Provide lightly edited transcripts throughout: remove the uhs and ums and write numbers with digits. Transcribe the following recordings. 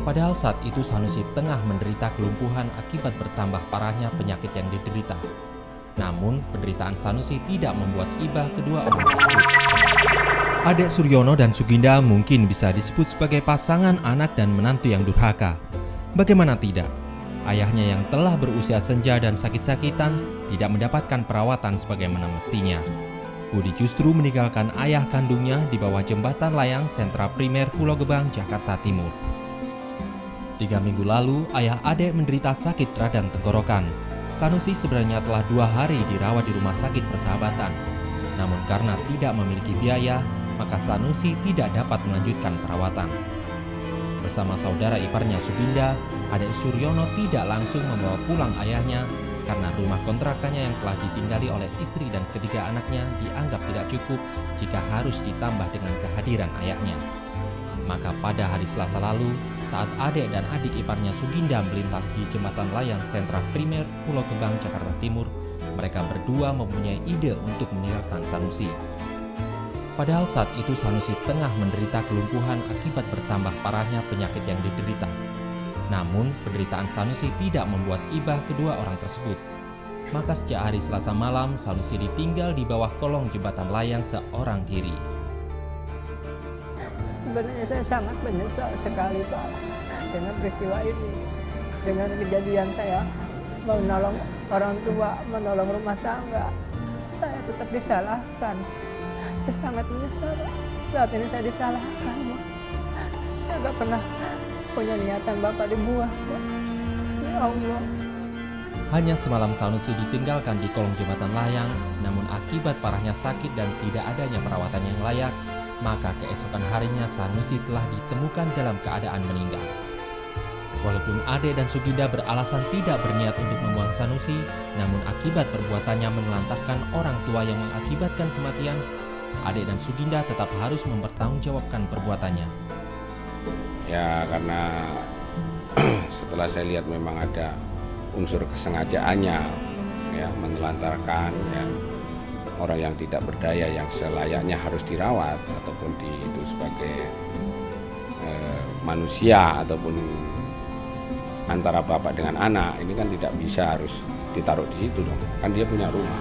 Padahal saat itu Sanusi tengah menderita kelumpuhan akibat bertambah parahnya penyakit yang diderita. Namun, penderitaan Sanusi tidak membuat iba kedua orang tersebut. Adek Suryono dan Suginda mungkin bisa disebut sebagai pasangan anak dan menantu yang durhaka. Bagaimana tidak? Ayahnya yang telah berusia senja dan sakit-sakitan tidak mendapatkan perawatan sebagaimana mestinya. Budi justru meninggalkan ayah kandungnya di bawah jembatan layang Sentra Primer Pulau Gebang, Jakarta Timur. 3 minggu lalu, ayah adek menderita sakit radang tenggorokan. Sanusi sebenarnya telah 2 hari dirawat di rumah sakit Persahabatan. Namun karena tidak memiliki biaya, maka Sanusi tidak dapat melanjutkan perawatan. Bersama saudara iparnya Suginda, adek Suryono tidak langsung membawa pulang ayahnya karena rumah kontrakannya yang telah ditinggali oleh istri dan ketiga anaknya dianggap tidak cukup jika harus ditambah dengan kehadiran ayahnya. Maka pada hari Selasa lalu, saat adek dan adik iparnya Suginda melintas di jembatan layang Sentra Primer Pulau Gebang, Jakarta Timur, mereka berdua mempunyai ide untuk meninggalkan Sanusi. Padahal saat itu Sanusi tengah menderita kelumpuhan akibat bertambah parahnya penyakit yang diderita. Namun, penderitaan Sanusi tidak membuat iba kedua orang tersebut. Maka sejak hari Selasa malam, Sanusi ditinggal di bawah kolong jembatan layang seorang diri. Sebenarnya saya sangat menyesal sekali Pak dengan peristiwa ini. Dengan kejadian saya menolong orang tua, menolong rumah tangga, saya tetap disalahkan. Saya sangat menyesal. Saat ini saya disalahkan. Saya gak pernah punya niatan Bapak dibuang. Ya Allah. Hanya semalam Sanusi ditinggalkan di kolong jembatan layang, namun akibat parahnya sakit dan tidak adanya perawatan yang layak, maka keesokan harinya Sanusi telah ditemukan dalam keadaan meninggal. Walaupun Ade dan Suginda beralasan tidak berniat untuk membuang Sanusi, namun akibat perbuatannya menelantarkan orang tua yang mengakibatkan kematian, Ade dan Suginda tetap harus mempertanggungjawabkan perbuatannya. Ya karena setelah saya lihat memang ada unsur kesengajaannya, ya menelantarkan ya, orang yang tidak berdaya yang selayaknya harus dirawat ataupun itu sebagai manusia ataupun antara bapak dengan anak, ini kan tidak bisa harus ditaruh di situ dong, kan dia punya rumah.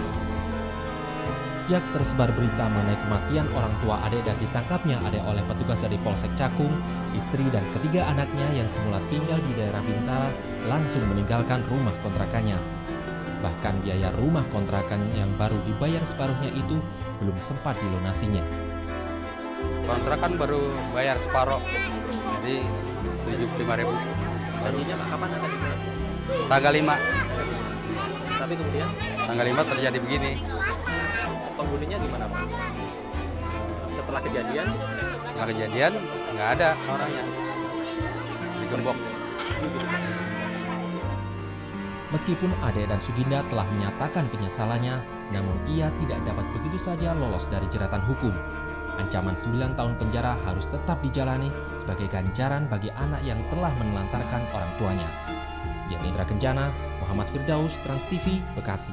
Sejak tersebar berita mengenai kematian orang tua Ade dan ditangkapnya Ade oleh petugas dari Polsek Cakung, istri dan ketiga anaknya yang semula tinggal di daerah Bintara langsung meninggalkan rumah kontrakannya. Bahkan biaya rumah kontrakan yang baru dibayar separuhnya itu belum sempat dilunasinya. Kontrakan baru bayar separuh, jadi 75.000. Janjinya kapan akan dilunasi? Tanggal 5. Tapi kemudian Tanggal 5 terjadi begini. penghuninya gimana Pak? Setelah kejadian Setelah kejadian nggak ada orangnya, digembok. Meskipun Ade dan Suginda telah menyatakan penyesalannya, namun ia tidak dapat begitu saja lolos dari jeratan hukum. Ancaman 9 tahun penjara harus tetap dijalani sebagai ganjaran bagi anak yang telah menelantarkan orang tuanya. Dian Indra Kenjana, Muhammad Firdaus, Trans TV, Bekasi.